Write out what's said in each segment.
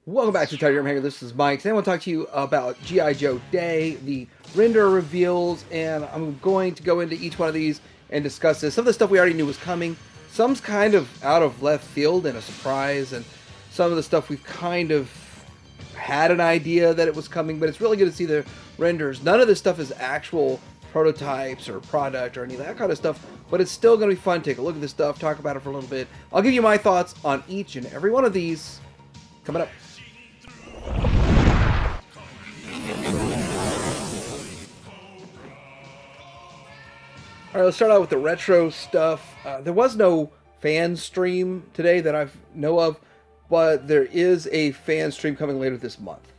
Welcome back to Tiger Hanger. This is Mike. Today I want to talk to you about G.I. Joe Day, the render reveals, and I'm going to go into each one of these and discuss this. Some of the stuff we already knew was coming, some's kind of out of left field and a surprise, and some of the stuff we've kind of had an idea that it was coming, but it's really good to see the renders. None of this stuff is actual prototypes or product or any of that kind of stuff, but it's still going to be fun. Take a look at this stuff, talk about it for a little bit. I'll give you my thoughts on each and every one of these coming up. All right, let's start out with the retro stuff. There was no fan stream today that I know of, but there is a fan stream coming later this month.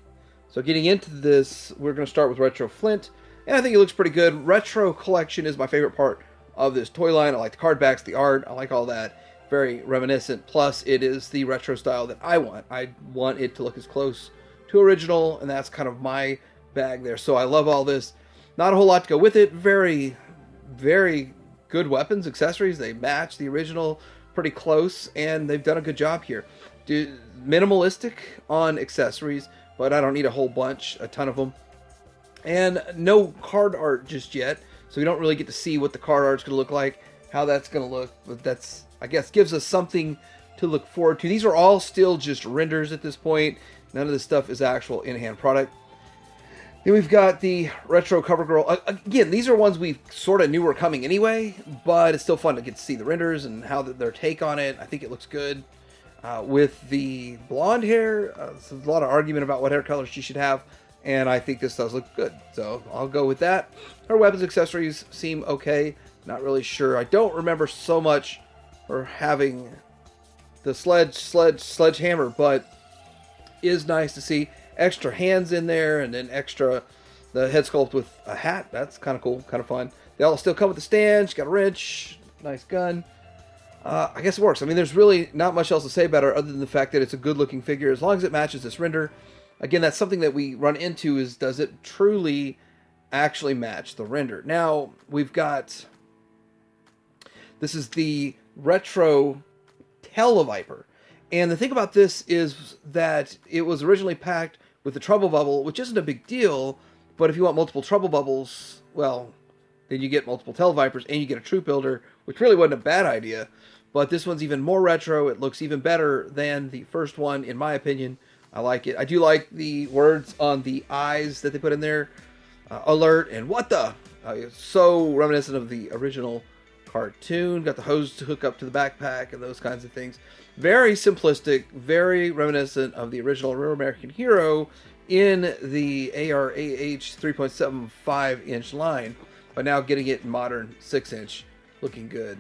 So getting into this, we're going to start with Retro Flint, and I think it looks pretty good. Retro Collection is my favorite part of this toy line. I like the card backs, the art, I like all that. Very reminiscent, plus it is the retro style that I want. I want it to look as close to original, and that's kind of my bag there. So I love all this. Not a whole lot to go with it. Very good weapons, accessories. They match the original pretty close, and they've done a good job here. Minimalistic on accessories, but I don't need a whole bunch, a ton of them. And no card art just yet, so we don't really get to see what the card art's going to look like, how that's going to look, but that's, I guess, gives us something to look forward to. These are all still just renders at this point. None of this stuff is actual in-hand product. Then we've got the Retro Cover Girl. Again, these are ones we sort of knew were coming anyway, but it's still fun to get to see the renders and how their take on it. I think it looks good. With the blonde hair, there's a lot of argument about what hair color she should have, and I think this does look good, so I'll go with that. Her weapons accessories seem okay. Not really sure. I don't remember so much her having the sledgehammer, but is nice to see. Extra hands in there, and then extra the head sculpt with a hat. That's kind of cool, kind of fun. They all still come with the stand. She's got a wrench, nice gun. I guess it works. I mean, there's really not much else to say about her other than the fact that it's a good-looking figure as long as it matches this render. Again, that's something that we run into is, does it truly actually match the render? Now, we've got, this is the Retro Tele-Viper. And the thing about this is that it was originally packed with the Trouble Bubble, which isn't a big deal, but if you want multiple Trouble Bubbles, well, then you get multiple Tele-Vipers and you get a Troop Builder, which really wasn't a bad idea. But this one's even more retro. It looks even better than the first one, in my opinion. I like it. I do like the words on the eyes that they put in there. Alert and what the? So reminiscent of the original cartoon. Got the hose to hook up to the backpack and those kinds of things. Very simplistic, very reminiscent of the original Real American Hero in the ARAH 3.75 inch line, but now getting it in modern 6 inch, looking good.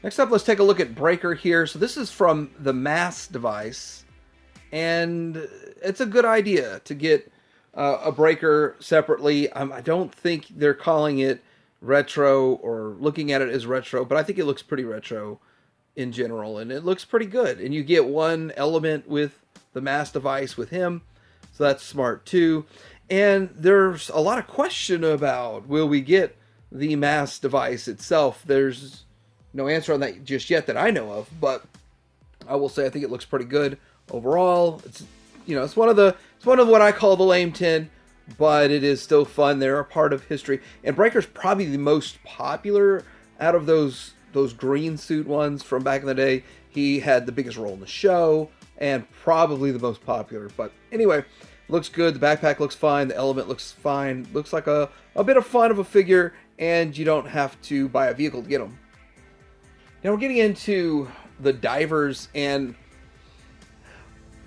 Next up, let's take a look at Breaker here. So this is from the Mass device, and it's a good idea to get a Breaker separately. I don't think they're calling it retro or looking at it as retro, but I think it looks pretty retro in general, and it looks pretty good. And you get one element with the Mass device with him, so that's smart too. And there's a lot of question about, will we get the Mass device itself? There's no answer on that just yet that I know of, but I will say I think it looks pretty good overall. It's, you know, it's one of what I call the lame 10, but it is still fun. They're a part of history, and Breaker's probably the most popular out of those green suit ones from back in the day. He had the biggest role in the show and probably the most popular. But anyway, looks good. The backpack looks fine. The element looks fine. Looks like a bit of fun of a figure, and you don't have to buy a vehicle to get them. Now we're getting into the divers, and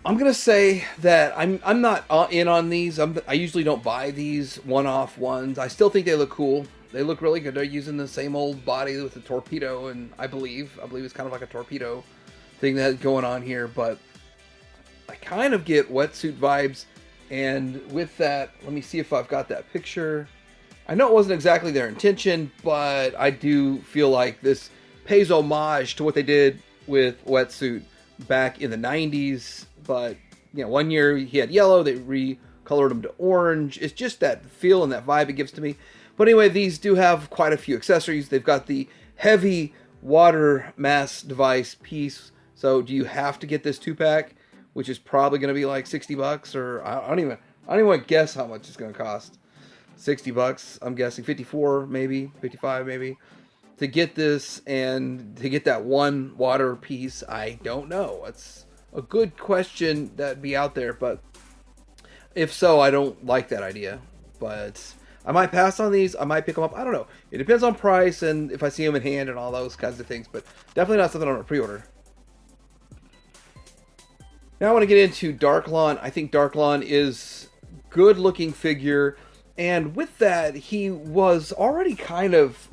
I'm gonna say that I'm not in on these. I usually don't buy these one-off ones. I still think they look cool. They look really good. They're using the same old body with the torpedo, and I believe it's kind of like a torpedo thing that's going on here, but I kind of get wetsuit vibes. And with that, let me see if I've got that picture. I know it wasn't exactly their intention, but I do feel like this pays homage to what they did with wetsuit back in the 90s. But, you know, one year he had yellow, they recolored him to orange. It's just that feel and that vibe it gives to me. But anyway, these do have quite a few accessories. They've got the heavy water mass device piece. So So do you have to get this 2-pack, which is probably going to be like $60, or I don't even want to guess how much it's going to cost. $60, I'm guessing 54, maybe 55, maybe, to get this and to get that one water piece. I don't know. It's a good question that'd be out there, but if so, I don't like that idea. But I might pass on these. I might pick them up. I don't know. It depends on price and if I see them in hand and all those kinds of things. But definitely not something on a pre-order. Now I want to get into Darklon. I think Darklon is good looking figure. And with that, he was already kind of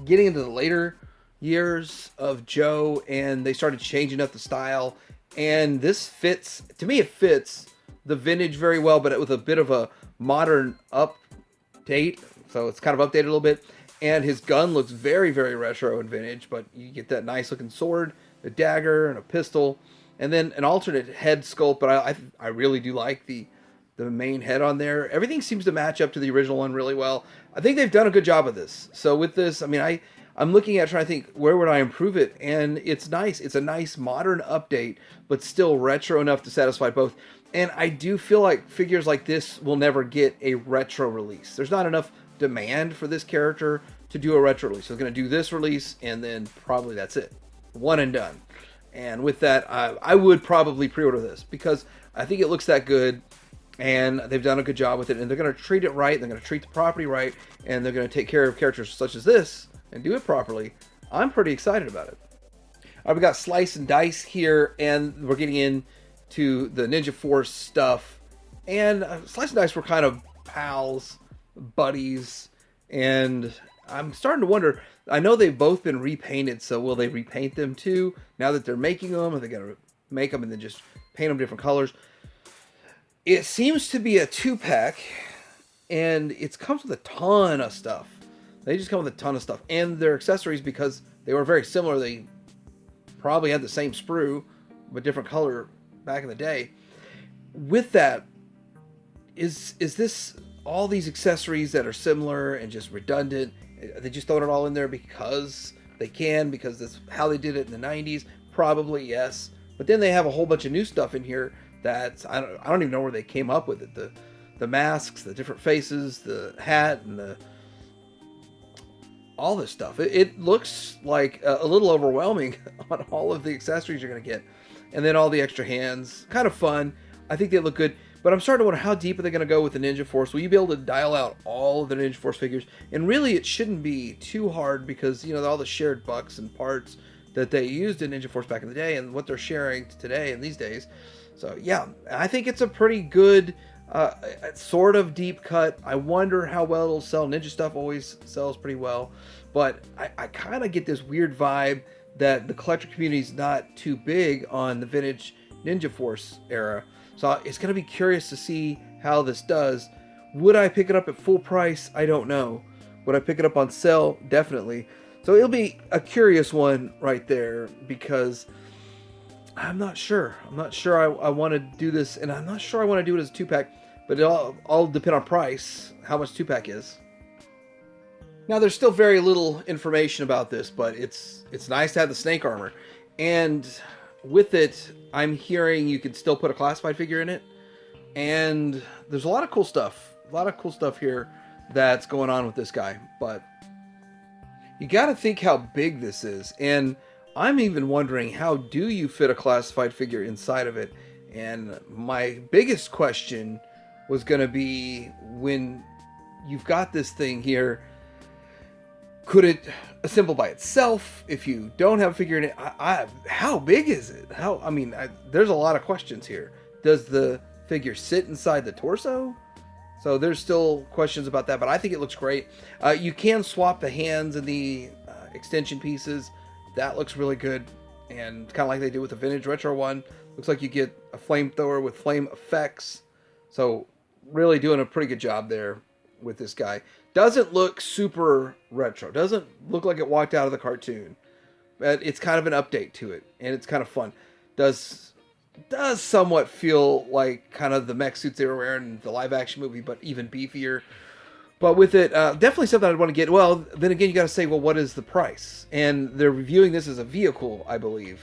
getting into the later years of Joe. And they started changing up the style. And this fits, to me it fits the vintage very well, but with a bit of a modern update. So it's kind of updated a little bit. And his gun looks very, very retro and vintage, but you get that nice looking sword, a dagger, and a pistol. And then an alternate head sculpt, but I really do like the main head on there. Everything seems to match up to the original one really well. I think they've done a good job of this. So with this, I mean, I'm looking at trying to think, where would I improve it? And it's nice. It's a nice modern update, but still retro enough to satisfy both. And I do feel like figures like this will never get a retro release. There's not enough demand for this character to do a retro release. So it's going to do this release, and then probably that's it. One and done. And with that, I would probably pre-order this because I think it looks that good, and they've done a good job with it. And they're going to treat it right. They're going to treat the property right, and they're going to take care of characters such as this and do it properly. I'm pretty excited about it. All right, we got Slice and Dice here, and we're getting into the Ninja Force stuff. And Slice and Dice were kind of pals, buddies, and I'm starting to wonder, I know they've both been repainted, so will they repaint them too? Now that they're making them, are they going to make them and then just paint them different colors? It seems to be a 2-pack, and it comes with a ton of stuff. They just come with a ton of stuff. And their accessories, because they were very similar, they probably had the same sprue, but different color back in the day. With that, is this all these accessories that are similar and just redundant? Are they just throwing it all in there because they can, because that's how they did it in the 90s? Probably, yes. But then they have a whole bunch of new stuff in here that I don't even know where they came up with it. The masks, the different faces, the hat, and all this stuff. It looks like a little overwhelming on all of the accessories you're going to get. And then all the extra hands. Kind of fun. I think they look good. But I'm starting to wonder, how deep are they going to go with the Ninja Force? Will you be able to dial out all of the Ninja Force figures? And really, it shouldn't be too hard because, you know, all the shared bucks and parts that they used in Ninja Force back in the day and what they're sharing today and these days. So, yeah, I think it's a pretty good sort of deep cut. I wonder how well it'll sell. Ninja stuff always sells pretty well. But I kind of get this weird vibe that the collector community is not too big on the vintage Ninja Force era. So it's going to be curious to see how this does. Would I pick it up at full price? I don't know. Would I pick it up on sale? Definitely. So it'll be a curious one right there because I'm not sure. I'm not sure I want to do this, and I'm not sure I want to do it as a 2-pack, but it all depend on price, how much 2-pack is. Now, there's still very little information about this, but it's nice to have the snake armor. And with it, I'm hearing you can still put a classified figure in it. And there's a lot of cool stuff. A lot of cool stuff here that's going on with this guy. But you got to think how big this is. And I'm even wondering, how do you fit a classified figure inside of it? And my biggest question was going to be, when you've got this thing here, could it assemble by itself if you don't have a figure in it? How big is it? There's a lot of questions here. Does the figure sit inside the torso? So there's still questions about that, but I think it looks great. You can swap the hands and the extension pieces. That looks really good, and kind of like they do with the vintage retro one. Looks like you get a flamethrower with flame effects. So really doing a pretty good job there with this guy. Doesn't look super retro. Doesn't look like it walked out of the cartoon. But it's kind of an update to it, and it's kind of fun. Does somewhat feel like kind of the mech suits they were wearing in the live action movie, but even beefier. But with it, definitely something I'd want to get. Well, then again, you got to say, well, what is the price? And they're reviewing this as a vehicle, I believe.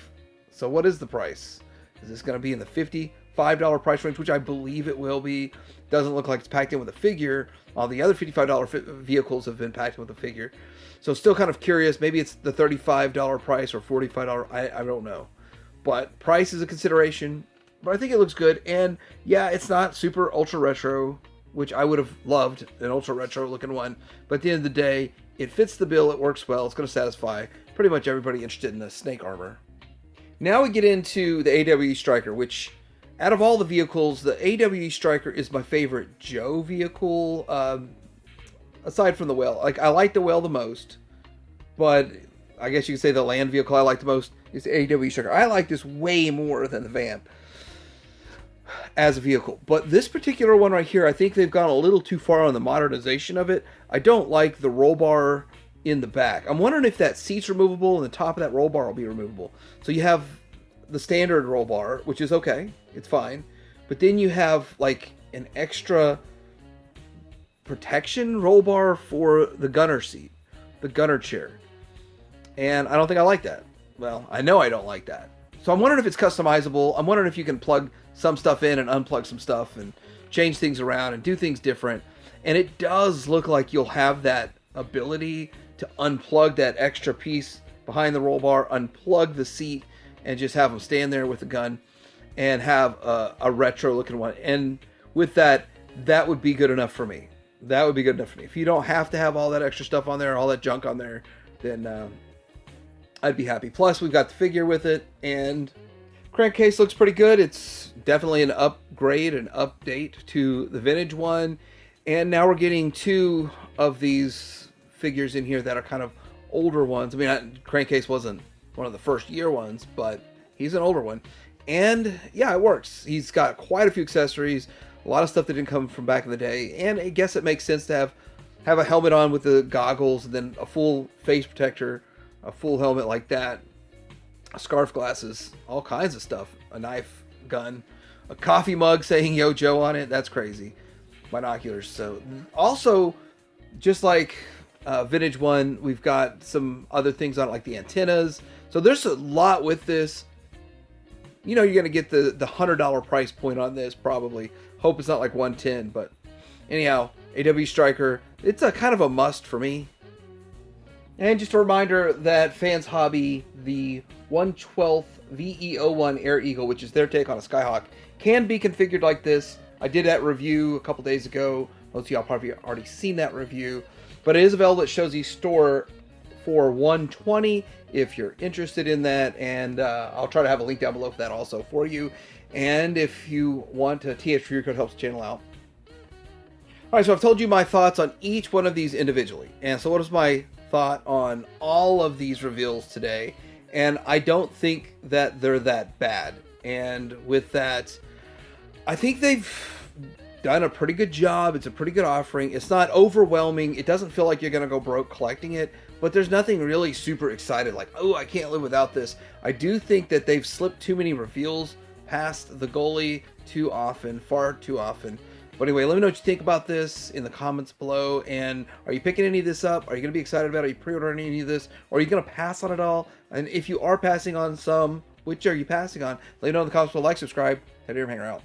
So what is the price? Is this going to be in the $55 price range, which I believe it will be? Doesn't look like it's packed in with a figure. All the other $55 vehicles have been packed in with a figure. So still kind of curious. Maybe it's the $35 price or $45. I don't know. But price is a consideration. But I think it looks good. And yeah, it's not super ultra retro, which I would have loved an ultra retro looking one. But at the end of the day, it fits the bill. It works well. It's going to satisfy pretty much everybody interested in the snake armor. Now we get into the AWE Striker, which out of all the vehicles, the AWE Striker is my favorite Joe vehicle, aside from the Whale. Like, I like the Whale the most, but I guess you could say the land vehicle I like the most is the AWE Striker. I like this way more than the Vamp as a vehicle. But this particular one right here, I think they've gone a little too far on the modernization of it. I don't like the roll bar in the back. I'm wondering if that seat's removable and the top of that roll bar will be removable. So you have the standard roll bar, which is okay. It's fine. But then you have like an extra protection roll bar for the gunner seat, the gunner chair. And I don't think I like that. Well, I know I don't like that. So I'm wondering if it's customizable. I'm wondering if you can plug some stuff in and unplug some stuff and change things around and do things different. And it does look like you'll have that ability to unplug that extra piece behind the roll bar, unplug the seat, and just have them stand there with a gun and have a retro looking one. And with that, that would be good enough for me. That would be good enough for me. If you don't have to have all that extra stuff on there, all that junk on there, then I'd be happy. Plus, we've got the figure with it, and crankcase looks pretty good. It's definitely an upgrade, an update to the vintage one. And now we're getting two of these figures in here that are kind of older ones. I mean, crankcase wasn't one of the first year ones, but he's an older one. And yeah, it works. He's got quite a few accessories, a lot of stuff that didn't come from back in the day. And I guess it makes sense to have a helmet on with the goggles, and then a full face protector, a full helmet like that, scarf glasses, all kinds of stuff, a knife, gun, a coffee mug saying Yo Joe on it. That's crazy. Binoculars. So also, just like vintage one, we've got some other things on it, like the antennas. So there's a lot with this. You know, you're going to get the $100 price point on this, probably. Hope it's not like $110, but anyhow, AWE Striker, it's a kind of a must for me. And just a reminder that Fans Hobby, the 1/12 VE01 Air Eagle, which is their take on a Skyhawk, can be configured like this. I did that review a couple days ago. Most of y'all probably already seen that review. But it is available at Shozy Store for $120 if you're interested in that. And I'll try to have a link down below for that also for you. And if you want a TH review code, helps the channel out. All right, so I've told you my thoughts on each one of these individually. And so what is my thought on all of these reveals today? And I don't think that they're that bad. And with that, I think they've done a pretty good job. It's a pretty good offering. It's not overwhelming. It doesn't feel like you're going to go broke collecting it, but there's nothing really super excited like, oh, I can't live without this. I do think that they've slipped too many reveals past the goalie too often, far too often. But anyway, let me know what you think about this in the comments below. And are you picking any of this up? Are you going to be excited about it? Are you pre-ordering any of this? Or are you going to pass on it all? And if you are passing on some, which are you passing on? Let me know in the comments below. Like, subscribe. Head here, hang out.